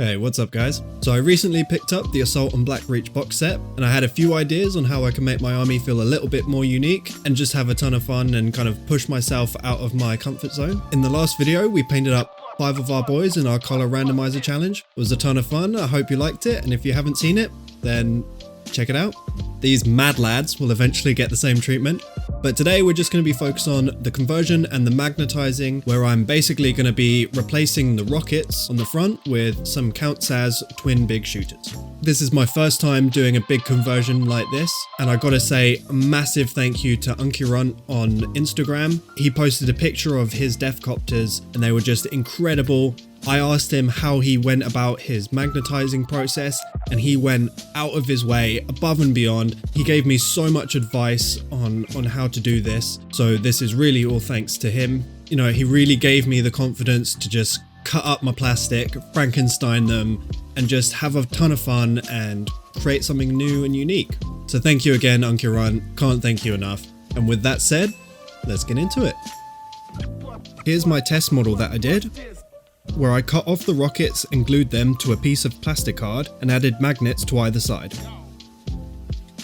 Hey, what's up guys? So I recently picked up the Assault on Black Reach box set, and I had a few ideas on how I can make my army feel a little bit more unique and just have a ton of fun and kind of push myself out of my comfort zone. In the last video, we painted up 5 of our boys in our color randomizer challenge. It was a ton of fun. I hope you liked it, and if you haven't seen it, then check it out. These mad lads will eventually get the same treatment. But today we're just going to be focused on the conversion and the magnetizing, where I'm basically going to be replacing the Rokkits on the front with some counts as Twin Big Shootas. This is my first time doing a big conversion like this, and I gotta say a massive thank you to Unported on Instagram. He posted a picture of his Deffkoptas and they were just incredible. I asked him how he went about his magnetizing process, and he went out of his way, above and beyond. He gave me so much advice on how to do this, so this is really all thanks to him. You know, he really gave me the confidence to just cut up my plastic, Frankenstein them, and just have a ton of fun and create something new and unique. So thank you again, Unported. Can't thank you enough. And with that said, let's get into it. Here's my test model that I did, where I cut off the Rokkits and glued them to a piece of plastic card and added magnets to either side.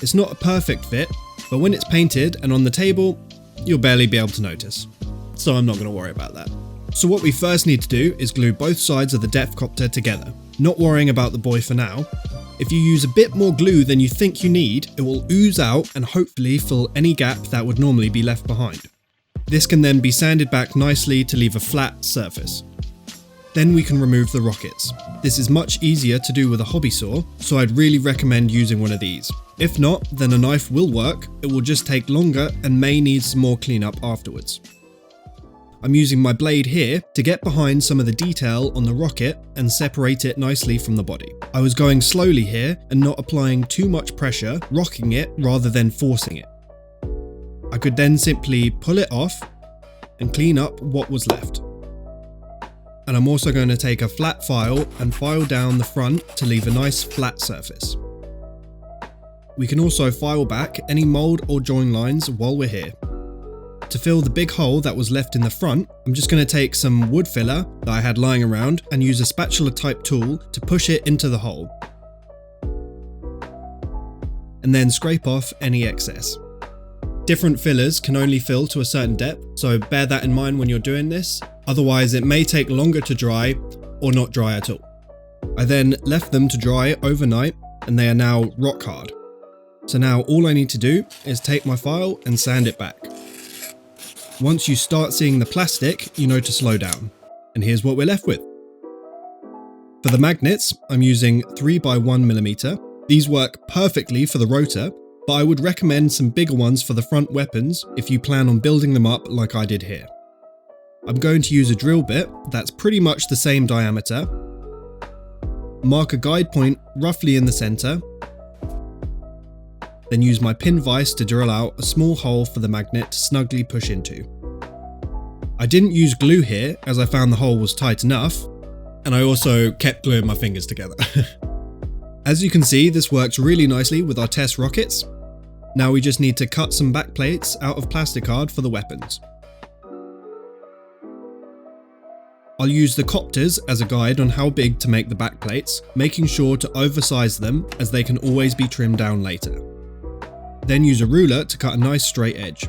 It's not a perfect fit, but when it's painted and on the table, you'll barely be able to notice. So I'm not going to worry about that. So what we first need to do is glue both sides of the Deffkopta together, not worrying about the boy for now. If you use a bit more glue than you think you need, it will ooze out and hopefully fill any gap that would normally be left behind. This can then be sanded back nicely to leave a flat surface. Then we can remove the Rokkits. This is much easier to do with a hobby saw, so I'd really recommend using one of these. If not, then a knife will work, it will just take longer and may need some more cleanup afterwards. I'm using my blade here to get behind some of the detail on the Rokkit and separate it nicely from the body. I was going slowly here and not applying too much pressure, rocking it rather than forcing it. I could then simply pull it off and clean up what was left. And I'm also going to take a flat file and file down the front to leave a nice flat surface. We can also file back any mold or join lines while we're here. To fill the big hole that was left in the front, I'm just going to take some wood filler that I had lying around and use a spatula type tool to push it into the hole. And then scrape off any excess. Different fillers can only fill to a certain depth, so bear that in mind when you're doing this. Otherwise it may take longer to dry or not dry at all. I then left them to dry overnight and they are now rock hard. So now all I need to do is take my file and sand it back. Once you start seeing the plastic, you know to slow down. And here's what we're left with. For the magnets, I'm using 3x1mm. These work perfectly for the rotor, but I would recommend some bigger ones for the front weapons if you plan on building them up like I did here. I'm going to use a drill bit that's pretty much the same diameter, mark a guide point roughly in the center, then use my pin vise to drill out a small hole for the magnet to snugly push into. I didn't use glue here as I found the hole was tight enough, and I also kept gluing my fingers together. As you can see, this works really nicely with our test Rokkits. Now we just need to cut some backplates out of plastic card for the weapons. I'll use the Koptas as a guide on how big to make the backplates, making sure to oversize them as they can always be trimmed down later. Then use a ruler to cut a nice straight edge.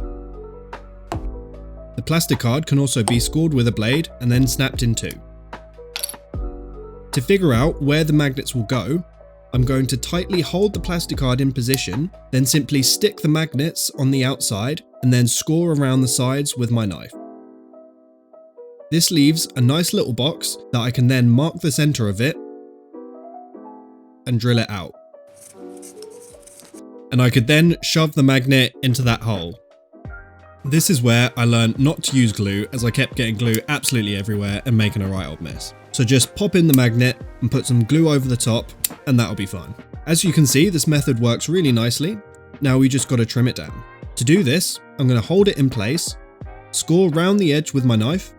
The plastic card can also be scored with a blade and then snapped in two. To figure out where the magnets will go, I'm going to tightly hold the plastic card in position, then simply stick the magnets on the outside and then score around the sides with my knife. This leaves a nice little box that I can then mark the center of it and drill it out. And I could then shove the magnet into that hole. This is where I learned not to use glue, as I kept getting glue absolutely everywhere and making a right old mess. So just pop in the magnet and put some glue over the top and that'll be fine. As you can see, this method works really nicely. Now we just got to trim it down. To do this, I'm going to hold it in place, score round the edge with my knife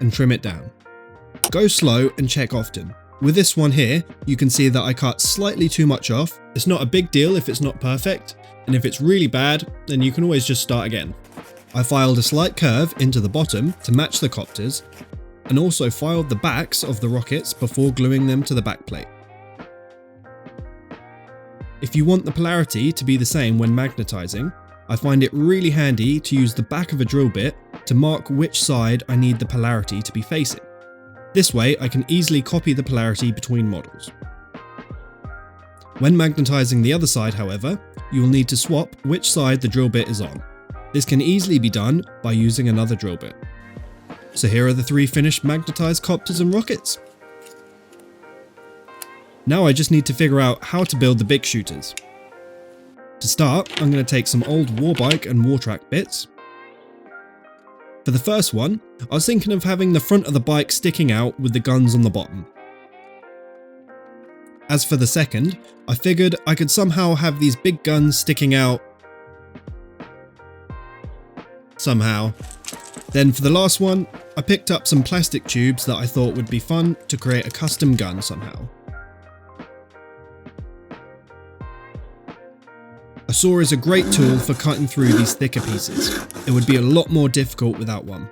and trim it down. Go slow and check often. With this one here, you can see that I cut slightly too much off. It's not a big deal if it's not perfect, and if it's really bad, then you can always just start again. I filed a slight curve into the bottom to match the Koptas, and also filed the backs of the rockets before gluing them to the backplate. If you want the polarity to be the same when magnetizing, I find it really handy to use the back of a drill bit to mark which side I need the polarity to be facing. This way I can easily copy the polarity between models. When magnetizing the other side, however, you will need to swap which side the drill bit is on. This can easily be done by using another drill bit. So here are the 3 finished magnetized Koptas and Rokkits. Now I just need to figure out how to build the big shooters. To start, I'm going to take some old Warbike and Wartrack bits. For the first one, I was thinking of having the front of the bike sticking out with the guns on the bottom. As for the second, I figured I could somehow have these big guns sticking out somehow. Then for the last one, I picked up some plastic tubes that I thought would be fun to create a custom gun somehow. A saw is a great tool for cutting through these thicker pieces. It would be a lot more difficult without one.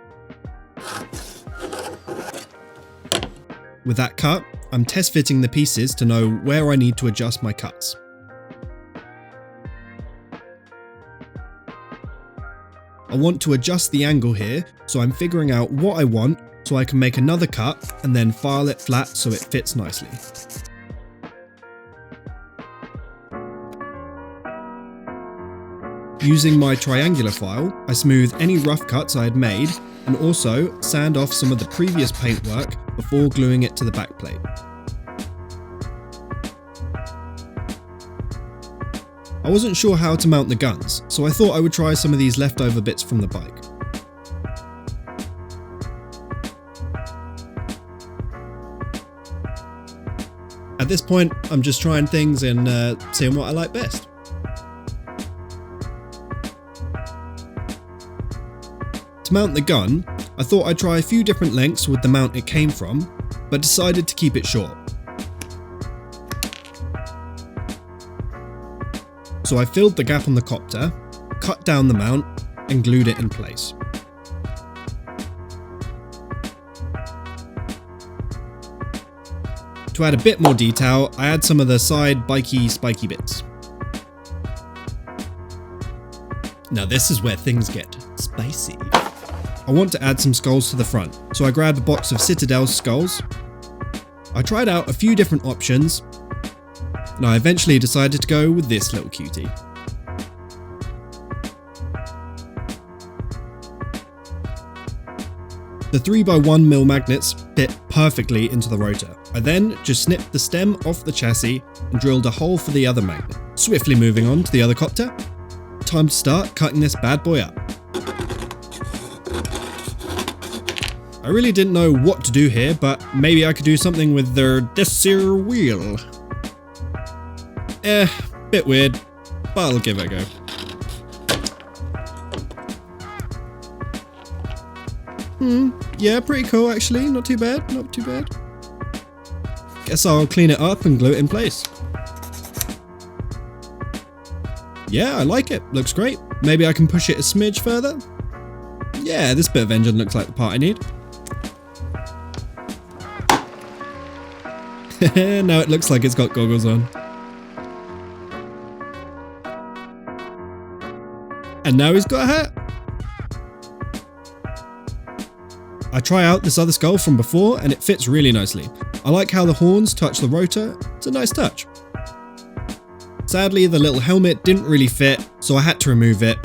With that cut, I'm test fitting the pieces to know where I need to adjust my cuts. I want to adjust the angle here, so I'm figuring out what I want so I can make another cut and then file it flat so it fits nicely. Using my triangular file, I smooth any rough cuts I had made and also sand off some of the previous paintwork before gluing it to the backplate. I wasn't sure how to mount the guns, so I thought I would try some of these leftover bits from the bike. At this point, I'm just trying things and seeing what I like best. To mount the gun, I thought I'd try a few different lengths with the mount it came from, but decided to keep it short. So I filled the gap on the copter, cut down the mount, and glued it in place. To add a bit more detail, I add some of the side spiky bits. Now this is where things get spicy. I want to add some skulls to the front, so I grabbed a box of Citadel skulls. I tried out a few different options, and I eventually decided to go with this little cutie. The 3x1mm magnets fit perfectly into the rotor. I then just snipped the stem off the chassis and drilled a hole for the other magnet. Swiftly moving on to the other copter. Time to start cutting this bad boy up. I really didn't know what to do here, but maybe I could do something with this here wheel. Bit weird, but I'll give it a go. Yeah, pretty cool actually, not too bad, not too bad. Guess I'll clean it up and glue it in place. Yeah, I like it, looks great. Maybe I can push it a smidge further. Yeah, this bit of engine looks like the part I need. Now it looks like it's got goggles on. And now he's got a hat. I try out this other skull from before and it fits really nicely. I like how the horns touch the rotor, it's a nice touch. Sadly, the little helmet didn't really fit, so I had to remove it.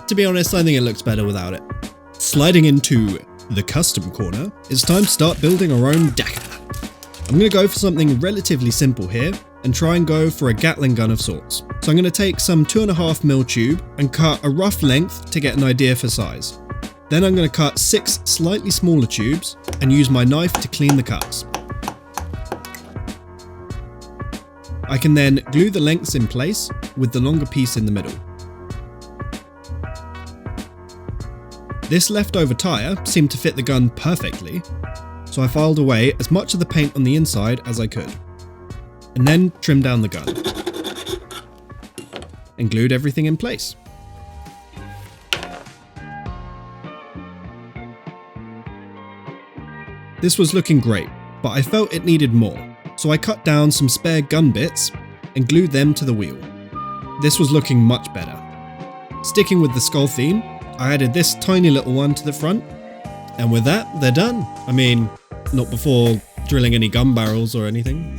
To be honest, I think it looks better without it. Sliding into the custom corner, it's time to start building our own Dakka. I'm going to go for something relatively simple here and try and go for a Gatling gun of sorts. So I'm going to take some 2.5mm tube and cut a rough length to get an idea for size. Then I'm going to cut 6 slightly smaller tubes and use my knife to clean the cuts. I can then glue the lengths in place with the longer piece in the middle. This leftover tyre seemed to fit the gun perfectly, so I filed away as much of the paint on the inside as I could, and then trimmed down the gun, and glued everything in place. This was looking great, but I felt it needed more, so I cut down some spare gun bits and glued them to the wheel. This was looking much better. Sticking with the skull theme, I added this tiny little one to the front, and with that, they're done. I mean, not before drilling any gun barrels or anything.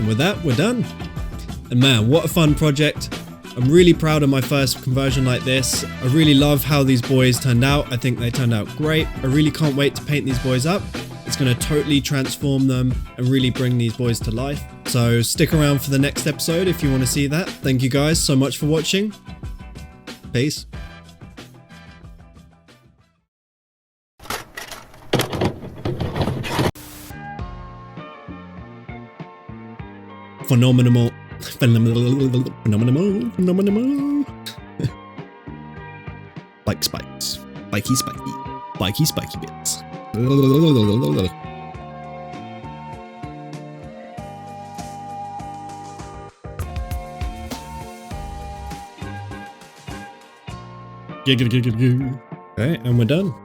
And with that, we're done. And man, what a fun project. I'm really proud of my first conversion like this. I really love how these boys turned out. I think they turned out great. I really can't wait to paint these boys up. It's going to totally transform them and really bring these boys to life. So stick around for the next episode if you want to see that. Thank you guys so much for watching. Peace. Phenomenal. Like spikes. Spiky, spiky. Spiky, spiky bits. Okay, and we're done.